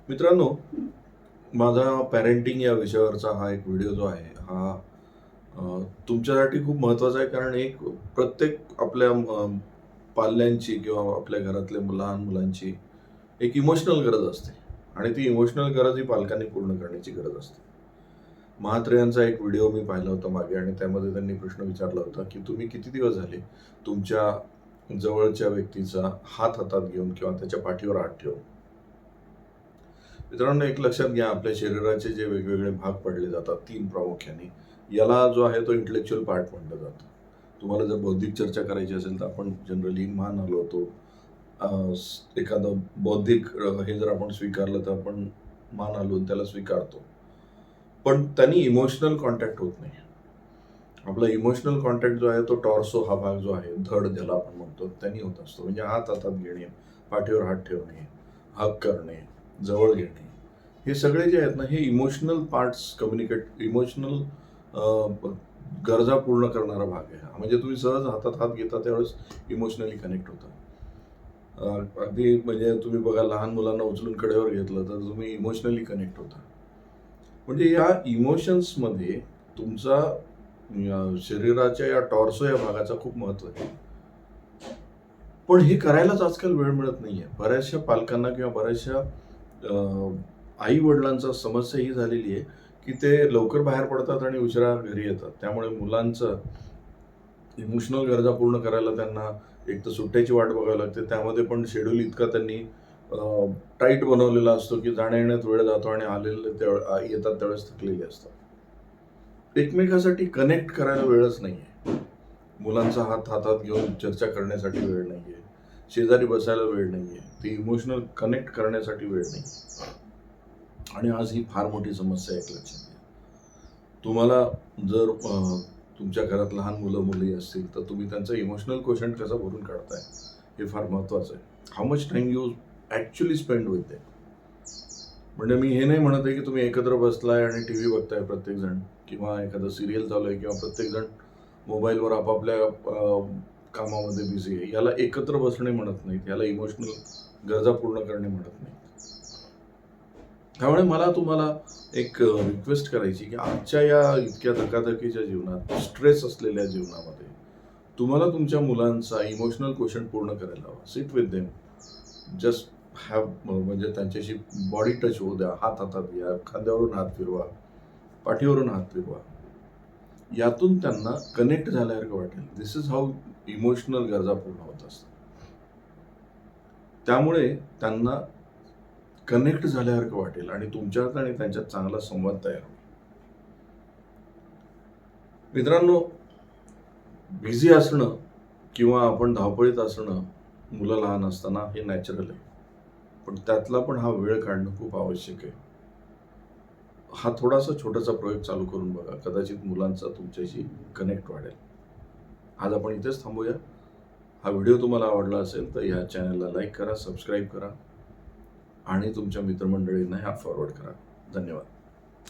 मित्रांनो, माझा पॅरेंटिंग या विषयावरचा हा एक व्हिडिओ जो आहे हा तुमच्यासाठी खूप महत्त्वाचा आहे. कारण प्रत्येक आपल्या पाल्यांची किंवा आपल्या घरातल्या लहान मुलांची एक इमोशनल गरज असते आणि ती इमोशनल गरज ही पालकांनी पूर्ण करण्याची गरज असते. महात्रेयांचा एक व्हिडिओ मी पाहिला होता मागे आणि त्यामध्ये त्यांनी प्रश्न विचारला होता की तुम्ही किती दिवस झाले तुमच्या जवळच्या व्यक्तीचा हात हातात घेऊन किंवा त्याच्या पाठीवर हात ठेवून. मित्रांनो, एक लक्षात घ्या, आपल्या शरीराचे जे वेगवेगळे भाग पडले जातात तीन प्रामुख्याने, याला जो आहे तो इंटेलेक्च्युअल पार्ट म्हटलं जातं. तुम्हाला जर बौद्धिक चर्चा करायची असेल तर आपण जनरली मान हलवतो. एखादं बौद्धिक हे जर आपण स्वीकारलं तर आपण मान हलवून त्याला स्वीकारतो, पण त्यांनी इमोशनल कॉन्टॅक्ट होत नाही. आपला इमोशनल कॉन्टॅक्ट जो आहे तो टॉर्सो हा भाग जो आहे, धड ज्याला आपण म्हणतो, त्यांनी होत असतो. म्हणजे हात हातात घेणे, पाठीवर हात ठेवणे, हग करणे, जवळ घेणे, हे सगळे जे आहेत ना, हे इमोशनल पार्ट्स इमोशनल गरजा पूर्ण करणारा भाग आहे. म्हणजे तुम्ही सहज हातात हात घेता त्यावेळेस इमोशनली कनेक्ट होता. अगदी म्हणजे तुम्ही बघा, लहान मुलांना उचलून कडेवर घेतलं तर तुम्ही इमोशनली कनेक्ट होता. म्हणजे या इमोशन्समध्ये तुमचा शरीराच्या या टॉर्सो या भागाचा खूप महत्त्व आहे. पण हे करायलाच आजकाल वेळ मिळत नाहीये. बऱ्याचशा पालकांना किंवा बऱ्याचशा आई वडिलांचा समस्या ही झालेली आहे की ते लवकर बाहेर पडतात आणि उशिरा घरी येतात. त्यामुळे मुलांचं इमोशनल गरजा पूर्ण करायला त्यांना एक तर सुट्ट्याची वाट बघावी लागते. त्यामध्ये पण शेड्यूल इतका त्यांनी टाईट बनवलेला असतो की जाण्या येण्यात वेळ जातो आणि आलेले येतात त्यावेळेस थकलेले असतात. एकमेकांसाठी कनेक्ट करायला वेळच नाहीये. मुलांचा हात हातात घेऊन चर्चा करण्यासाठी वेळ नाहीये, शेजारी बसायला वेळ नाहीये, ती इमोशनल कनेक्ट करण्यासाठी वेळ नाही. आणि आज ही फार मोठी समस्या आहे, लक्षात घ्या. तुम्हाला जर तुमच्या घरात लहान मुलं मुली असतील तर तुम्ही त्यांचं इमोशनल क्वोशंट कसं भरून काढताय हे फार महत्त्वाचं आहे. How much time you actually spend with them. म्हणजे मी हे नाही म्हणत आहे की तुम्ही एकत्र बसलाय आणि टीव्ही बघताय प्रत्येकजण, किंवा एखादं सिरियल चालू आहे, किंवा प्रत्येकजण मोबाईलवर आपापल्या कामामध्ये बिझी आहे. याला एकत्र बसणे म्हणत नाहीत, याला इमोशनल गरजा पूर्ण करणे म्हणत नाही. त्यामुळे मला तुम्हाला एक रिक्वेस्ट करायची की आजच्या या इतक्या धकाधकीच्या जीवनात, स्ट्रेस असलेल्या जीवनामध्ये तुम्हाला तुमच्या मुलांचा इमोशनल क्वोशंट पूर्ण करायला हवा. Sit with them, just have, म्हणजे त्यांच्याशी बॉडी टच होऊ द्या, हात हातात घ्या, खांद्यावरून हात फिरवा, पाठीवरून हात फिरवा. यातून त्यांना कनेक्ट झाल्यासारखं वाटेल. दिस इज हाऊ इमोशनल गरजा पूर्ण होत असतात. त्यामुळे त्यांना कनेक्ट झाल्यासारखं वाटेल आणि तुमच्यात आणि त्यांच्यात चांगला संवाद तयार होईल. मित्रांनो, बिझी असणं किंवा आपण धावपळीत असणं मुलं लहान असताना हे नॅचरल आहे, पण त्यातला पण हा वेळ काढणं खूप आवश्यक आहे. हा थोडासा छोटासा प्रयोग चालू करून बघा, कदाचित मुलांचा तुमच्याशी कनेक्ट वाढेल. आज आपण इथेच थांबूया. हा व्हिडिओ तुम्हाला आवडला असेल तर या चॅनलला लाईक करा, सबस्क्राईब करा आणि तुमच्या मित्रमंडळींना हा फॉरवर्ड करा. धन्यवाद.